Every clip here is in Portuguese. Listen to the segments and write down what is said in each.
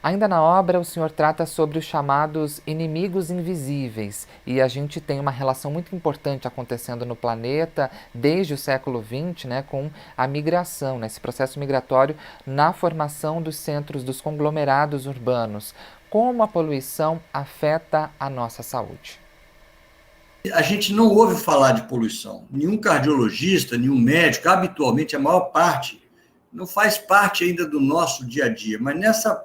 Ainda na obra, o senhor trata sobre os chamados inimigos invisíveis, e a gente tem uma relação muito importante acontecendo no planeta desde o século XX, né, com a migração, né, esse processo migratório na formação dos centros, dos conglomerados urbanos. Como a poluição afeta a nossa saúde? A gente não ouve falar de poluição. Nenhum cardiologista, nenhum médico, habitualmente, a maior parte, não faz parte ainda do nosso dia a dia. Mas nessa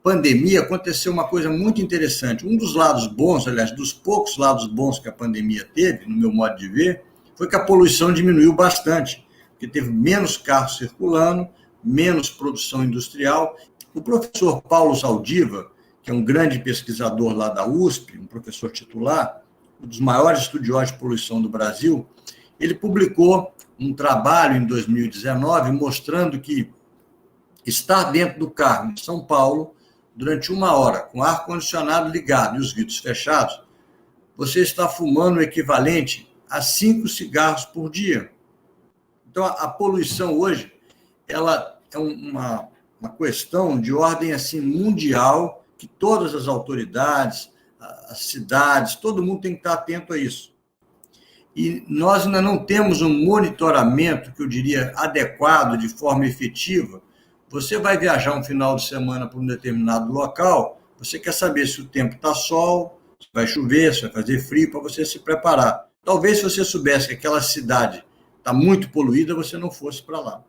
pandemia aconteceu uma coisa muito interessante. Um dos lados bons, aliás, dos poucos lados bons que a pandemia teve, no meu modo de ver, foi que a poluição diminuiu bastante, porque teve menos carros circulando, menos produção industrial. O professor Paulo Saldiva, que é um grande pesquisador lá da USP, um professor titular, um dos maiores estudiosos de poluição do Brasil, ele publicou um trabalho em 2019 mostrando que estar dentro do carro em São Paulo durante 1 hora, com o ar-condicionado ligado e os vidros fechados, você está fumando o equivalente a 5 cigarros por dia. Então, a poluição hoje, ela é uma questão de ordem assim mundial, que todas as autoridades, as cidades, todo mundo tem que estar atento a isso. E nós ainda não temos um monitoramento, que eu diria, adequado, de forma efetiva. Você vai viajar um final de semana para um determinado local, você quer saber se o tempo está sol, se vai chover, se vai fazer frio, para você se preparar. Talvez se você soubesse que aquela cidade está muito poluída, você não fosse para lá.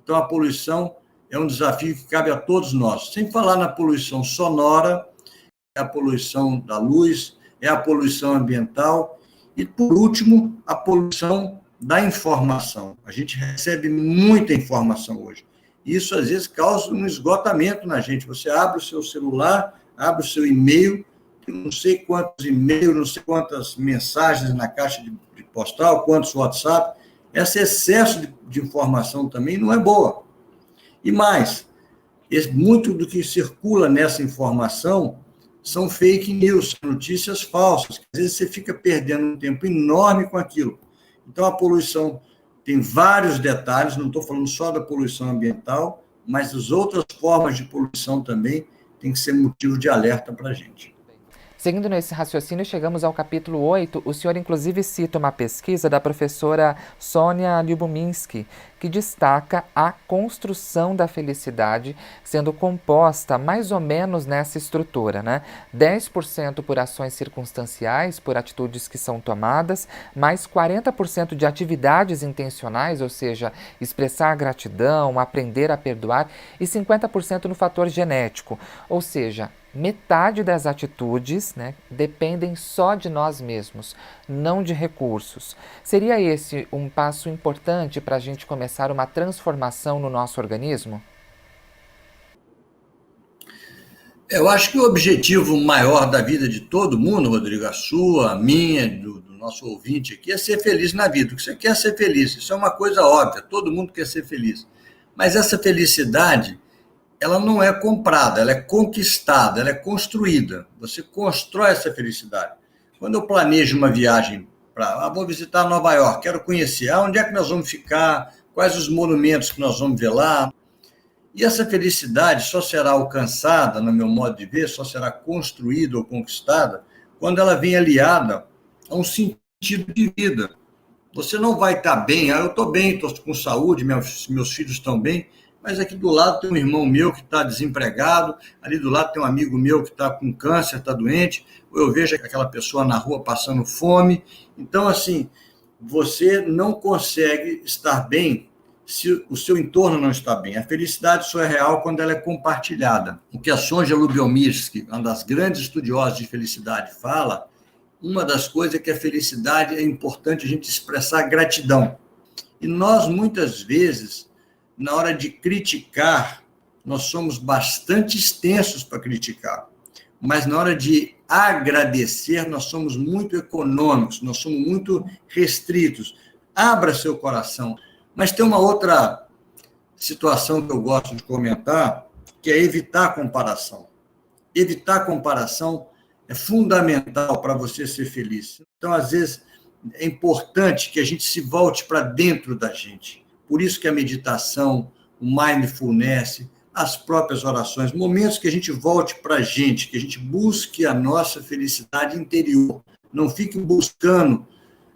Então, a poluição é um desafio que cabe a todos nós. Sem falar na poluição sonora, é a poluição da luz, é a poluição ambiental e, por último, a poluição da informação. A gente recebe muita informação hoje. Isso, às vezes, causa um esgotamento na gente. Você abre o seu celular, abre o seu e-mail, não sei quantos e-mails, não sei quantas mensagens na caixa de postal, quantos WhatsApp. Esse excesso de informação também não é boa. E mais, muito do que circula nessa informação são fake news, notícias falsas. Às vezes você fica perdendo um tempo enorme com aquilo. Então, a poluição tem vários detalhes, não estou falando só da poluição ambiental, mas as outras formas de poluição também têm que ser motivo de alerta para a gente. Seguindo nesse raciocínio, chegamos ao capítulo 8. O senhor, inclusive, cita uma pesquisa da professora Sônia Lyubomirsky, que destaca a construção da felicidade sendo composta mais ou menos nessa estrutura, né? 10% por ações circunstanciais, por atitudes que são tomadas, mais 40% de atividades intencionais, ou seja, expressar gratidão, aprender a perdoar, e 50% no fator genético, ou seja, metade das atitudes, né, dependem só de nós mesmos, não de recursos. Seria esse um passo importante para a gente começar uma transformação no nosso organismo? Eu acho que o objetivo maior da vida de todo mundo, Rodrigo, a sua, a minha, do nosso ouvinte aqui, é ser feliz na vida. O que você quer é ser feliz, isso é uma coisa óbvia, todo mundo quer ser feliz. Mas essa felicidade, ela não é comprada, ela é conquistada, ela é construída. Você constrói essa felicidade. Quando eu planejo uma viagem para, vou visitar Nova York, quero conhecer, onde é que nós vamos ficar, quais os monumentos que nós vamos ver lá. E essa felicidade só será alcançada, no meu modo de ver, só será construída ou conquistada quando ela vem aliada a um sentido de vida. Você não vai estar bem, eu estou bem, estou com saúde, meus filhos estão bem, mas aqui do lado tem um irmão meu que está desempregado, ali do lado tem um amigo meu que está com câncer, está doente, ou eu vejo aquela pessoa na rua passando fome. Então, assim, você não consegue estar bem se o seu entorno não está bem. A felicidade só é real quando ela é compartilhada. O que a Sonja Lyubomirsky, uma das grandes estudiosas de felicidade, fala, uma das coisas é que a felicidade é importante a gente expressar gratidão. E nós, muitas vezes, na hora de criticar, nós somos bastante extensos para criticar. Mas na hora de agradecer, nós somos muito econômicos, nós somos muito restritos. Abra seu coração. Mas tem uma outra situação que eu gosto de comentar, que é evitar a comparação. Evitar a comparação é fundamental para você ser feliz. Então, às vezes, é importante que a gente se volte para dentro da gente. Por isso que a meditação, o mindfulness, as próprias orações, momentos que a gente volte para a gente, que a gente busque a nossa felicidade interior, não fique buscando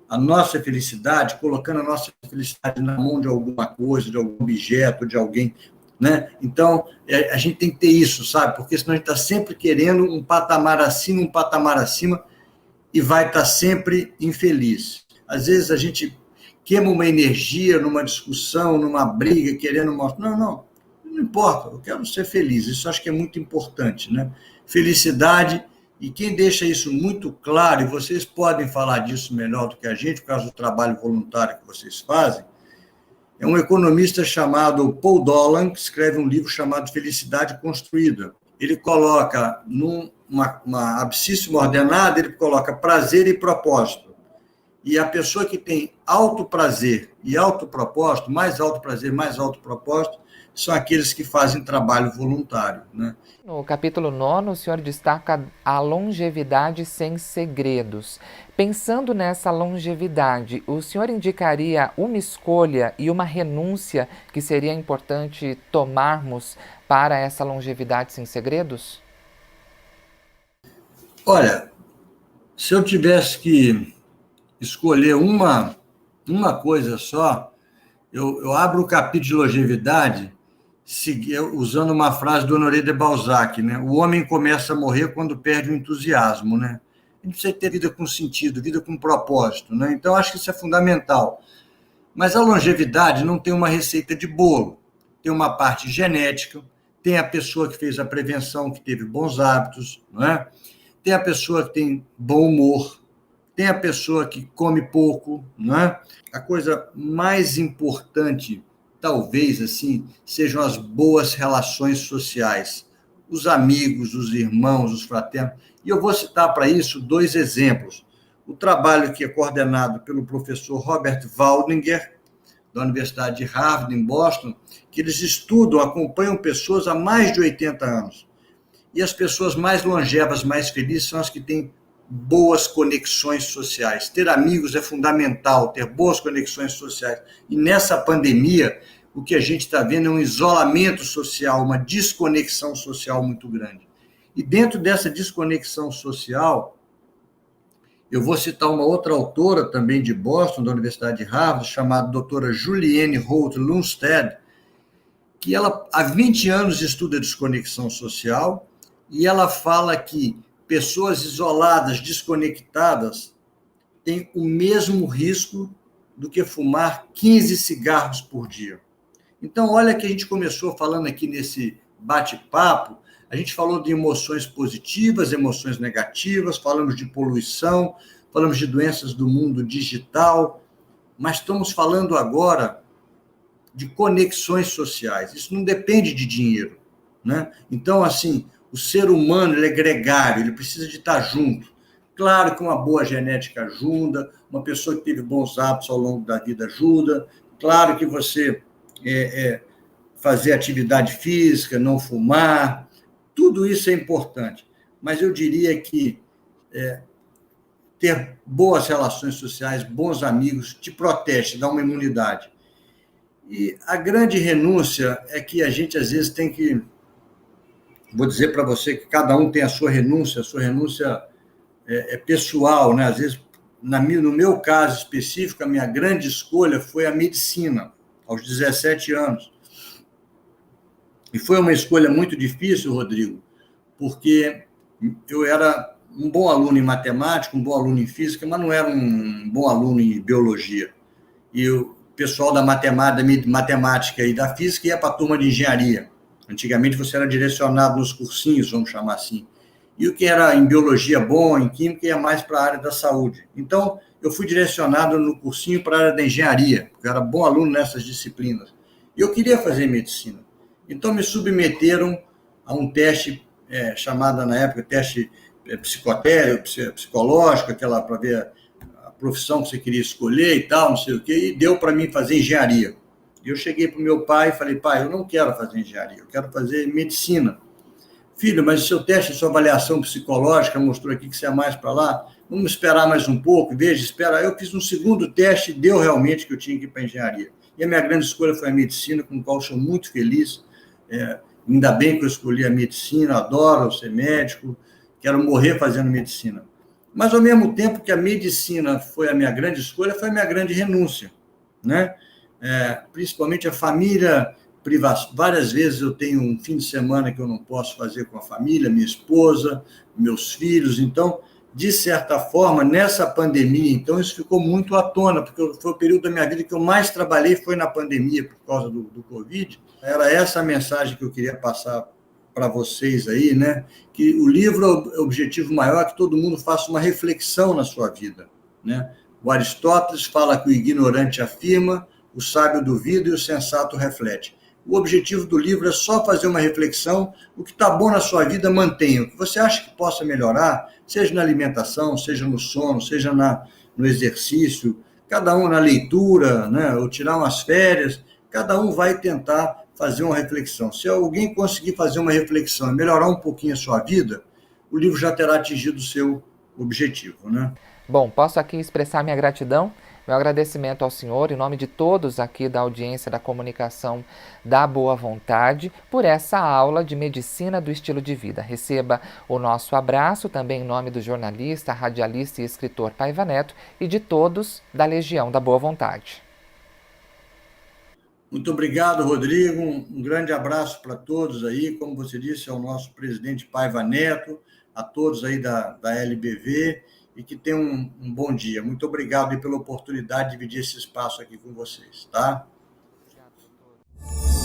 a nossa felicidade, colocando a nossa felicidade na mão de alguma coisa, de algum objeto, de alguém, né? Então, a gente tem que ter isso, sabe? Porque senão a gente está sempre querendo um patamar acima, e vai estar sempre infeliz. Às vezes a gente queima uma energia numa discussão, numa briga, querendo mostrar. Não importa, eu quero ser feliz. Isso acho que é muito importante, né? Felicidade, e quem deixa isso muito claro, e vocês podem falar disso melhor do que a gente, por causa do trabalho voluntário que vocês fazem, é um economista chamado Paul Dolan, que escreve um livro chamado Felicidade Construída. Ele coloca uma abscissa ordenada, ele coloca prazer e propósito. E a pessoa que tem alto prazer e alto propósito, mais alto prazer, mais alto propósito, são aqueles que fazem trabalho voluntário, né? No capítulo 9, o senhor destaca a longevidade sem segredos. Pensando nessa longevidade, o senhor indicaria uma escolha e uma renúncia que seria importante tomarmos para essa longevidade sem segredos? Olha, se eu tivesse que escolher uma coisa só, eu abro o capítulo de longevidade usando uma frase do Honoré de Balzac, né? O homem começa a morrer quando perde o entusiasmo, né? A gente precisa ter vida com sentido, vida com propósito, né? Então, acho que isso é fundamental. Mas a longevidade não tem uma receita de bolo. Tem uma parte genética, tem a pessoa que fez a prevenção, que teve bons hábitos, não é? Tem a pessoa que tem bom humor, tem a pessoa que come pouco, não é? A coisa mais importante, talvez, assim, sejam as boas relações sociais, os amigos, os irmãos, os fraternos. E eu vou citar para isso 2 exemplos. O trabalho que é coordenado pelo professor Robert Waldinger, da Universidade de Harvard, em Boston, que eles estudam, acompanham pessoas há mais de 80 anos. E as pessoas mais longevas, mais felizes, são as que têm boas conexões sociais. Ter amigos é fundamental, ter boas conexões sociais. E nessa pandemia, o que a gente está vendo é um isolamento social, uma desconexão social muito grande. E dentro dessa desconexão social, eu vou citar uma outra autora também de Boston, da Universidade de Harvard, chamada doutora Juliane Holt Lunstead, que ela há 20 anos estuda desconexão social, e ela fala que pessoas isoladas, desconectadas, têm o mesmo risco do que fumar 15 cigarros por dia. Então, olha que a gente começou falando aqui nesse bate-papo, a gente falou de emoções positivas, emoções negativas, falamos de poluição, falamos de doenças do mundo digital, mas estamos falando agora de conexões sociais. Isso não depende de dinheiro, né? Então, assim, o ser humano ele é gregário, ele precisa de estar junto. Claro que uma boa genética ajuda, uma pessoa que teve bons hábitos ao longo da vida ajuda, claro que você fazer atividade física, não fumar, tudo isso é importante. Mas eu diria que ter boas relações sociais, bons amigos, te protege, dá uma imunidade. E a grande renúncia é que a gente, às vezes, tem que... Vou dizer para você que cada um tem a sua renúncia é pessoal, né? Às vezes, no meu caso específico, a minha grande escolha foi a medicina, aos 17 anos. E foi uma escolha muito difícil, Rodrigo, porque eu era um bom aluno em matemática, um bom aluno em física, mas não era um bom aluno em biologia. E o pessoal da matemática e da física ia para a turma de engenharia. Antigamente você era direcionado nos cursinhos, vamos chamar assim. E o que era em biologia bom, em química, ia mais para a área da saúde. Então, eu fui direcionado no cursinho para a área da engenharia, porque eu era bom aluno nessas disciplinas. E eu queria fazer medicina. Então, me submeteram a um teste chamado, na época, teste psicológico, aquela para ver a profissão que você queria escolher e tal, não sei o quê, e deu para mim fazer engenharia. E eu cheguei para o meu pai e falei, pai, eu não quero fazer engenharia, eu quero fazer medicina. Filho, mas o seu teste, a sua avaliação psicológica mostrou aqui que você é mais para lá, vamos esperar mais um pouco, veja, espera. Eu fiz um segundo teste e deu realmente que eu tinha que ir para a engenharia. E a minha grande escolha foi a medicina, com a qual sou muito feliz. Ainda bem que eu escolhi a medicina, adoro ser médico, quero morrer fazendo medicina. Mas, ao mesmo tempo que a medicina foi a minha grande escolha, foi a minha grande renúncia, né? Principalmente a família privada. Várias vezes eu tenho um fim de semana que eu não posso fazer com a família, minha esposa, meus filhos. Então, de certa forma, nessa pandemia, então isso ficou muito à tona, porque foi o período da minha vida que eu mais trabalhei, foi na pandemia, por causa do Covid. Era essa a mensagem que eu queria passar para vocês aí, né? Que o livro, o objetivo maior é que todo mundo faça uma reflexão na sua vida, né? O Aristóteles fala que o ignorante afirma, o sábio duvida e o sensato reflete. O objetivo do livro é só fazer uma reflexão, o que está bom na sua vida, mantenha. O que você acha que possa melhorar, seja na alimentação, seja no sono, seja no exercício, cada um na leitura, né? Ou tirar umas férias, cada um vai tentar fazer uma reflexão. Se alguém conseguir fazer uma reflexão e melhorar um pouquinho a sua vida, o livro já terá atingido o seu objetivo, né? Bom, posso aqui expressar minha gratidão, meu agradecimento ao senhor, em nome de todos aqui da audiência da comunicação da Boa Vontade, por essa aula de medicina do estilo de vida. Receba o nosso abraço, também em nome do jornalista, radialista e escritor Paiva Neto e de todos da Legião da Boa Vontade. Muito obrigado, Rodrigo. Um grande abraço para todos aí. Como você disse, é o nosso presidente Paiva Neto, a todos aí da LBV, e que tenham um bom dia. Muito obrigado aí pela oportunidade de dividir esse espaço aqui com vocês, tá? Obrigado a todos.